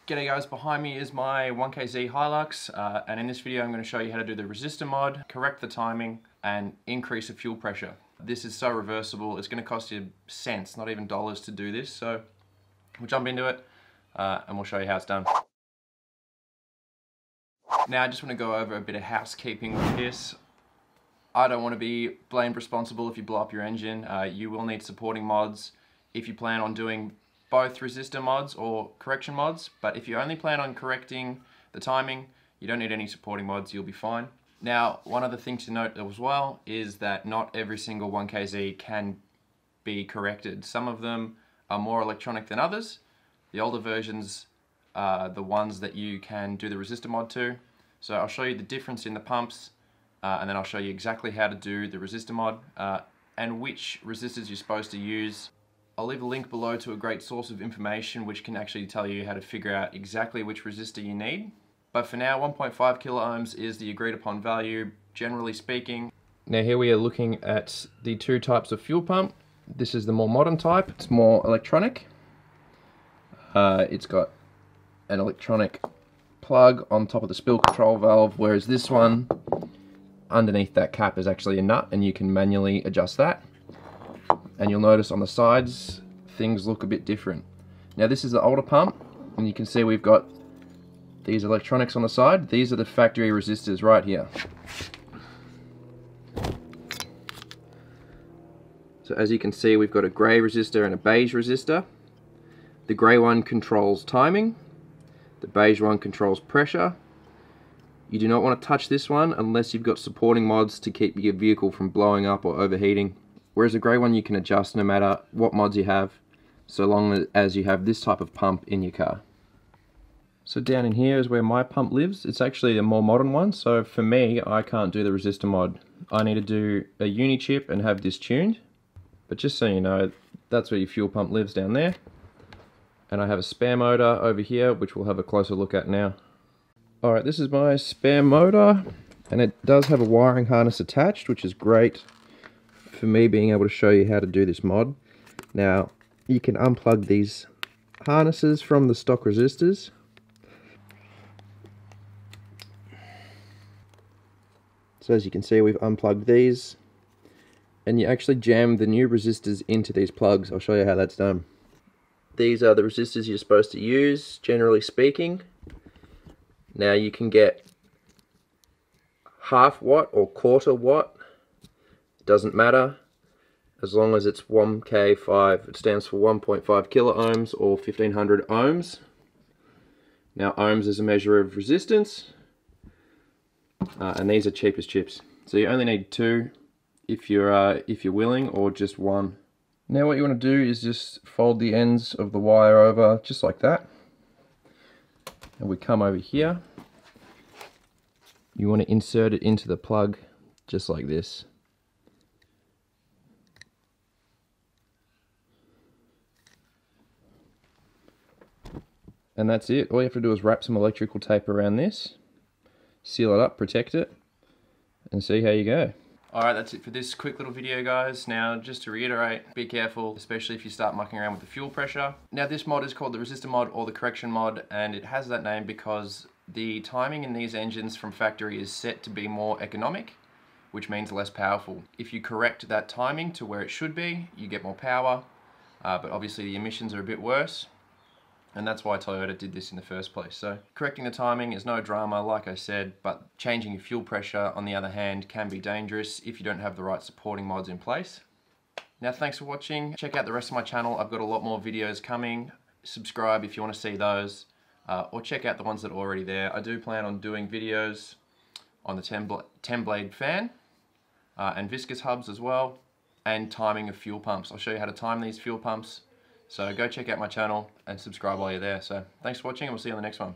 G'day guys, behind me is my 1kz Hilux and in this video I'm going to show you how to do the resistor mod, correct the timing and increase the fuel pressure. This is so reversible, it's going to cost you cents, not even dollars to do this, so we'll jump into it and we'll show you how it's done. Now I just want to go over a bit of housekeeping with this. I don't want to be blamed responsible if you blow up your engine. You will need supporting mods if you plan on doing both resistor mods or correction mods, but if you only plan on correcting the timing, you don't need any supporting mods, you'll be fine. Now, one other thing to note as well is that not every single 1kz can be corrected. Some of them are more electronic than others. The older versions are the ones that you can do the resistor mod to. So I'll show you the difference in the pumps and then I'll show you exactly how to do the resistor mod and which resistors you're supposed to use. I'll leave a link below to a great source of information which can actually tell you how to figure out exactly which resistor you need. But for now, 1.5 kilo ohms is the agreed upon value, generally speaking. Now here we are looking at the two types of fuel pump. This is the more modern type, it's more electronic. It's got an electronic plug on top of the spill control valve, whereas this one, underneath that cap is actually a nut and you can manually adjust that. And you'll notice on the sides things look a bit different. Now this is the older pump and you can see we've got these electronics on the side. These are the factory resistors right here. So as you can see, we've got a grey resistor and a beige resistor. The grey one controls timing, the beige one controls pressure. You do not want to touch this one unless you've got supporting mods to keep your vehicle from blowing up or overheating. Whereas the grey one you can adjust no matter what mods you have, so long as you have this type of pump in your car. So down in here is where my pump lives. It's actually a more modern one, so for me, I can't do the resistor mod. I need to do a uni chip and have this tuned. But just so you know, that's where your fuel pump lives, down there. And I have a spare motor over here, which we'll have a closer look at now. Alright, this is my spare motor, and it does have a wiring harness attached, which is great for me being able to show you how to do this mod. Now, you can unplug these harnesses from the stock resistors. So as you can see, we've unplugged these, and you actually jam the new resistors into these plugs. I'll show you how that's done. These are the resistors you're supposed to use, generally speaking. Now you can get half watt or quarter watt. Doesn't matter, as long as it's 1K5. It stands for 1.5 kilo ohms or 1500 ohms. Now ohms is a measure of resistance, and these are cheap as chips. So you only need two if you're willing, or just one. Now what you want to do is just fold the ends of the wire over just like that, and we come over here. You want to insert it into the plug just like this. And that's it. All you have to do is wrap some electrical tape around this, seal it up, protect it, and see how you go. Alright, that's it for this quick little video, guys. Now, just to reiterate, be careful, especially if you start mucking around with the fuel pressure. Now, this mod is called the resistor mod or the correction mod, and it has that name because the timing in these engines from factory is set to be more economic, which means less powerful. If you correct that timing to where it should be, you get more power, but obviously the emissions are a bit worse. And that's why Toyota did this in the first place. So correcting the timing is no drama, like I said, but changing your fuel pressure, on the other hand, can be dangerous if you don't have the right supporting mods in place. Now, thanks for watching. Check out the rest of my channel. I've got a lot more videos coming. Subscribe if you want to see those, or check out the ones that are already there. I do plan on doing videos on the 10 blade fan and viscous hubs as well, and timing of fuel pumps. I'll show you how to time these fuel pumps. So go check out my channel and subscribe while you're there. So thanks for watching, and we'll see you on the next one.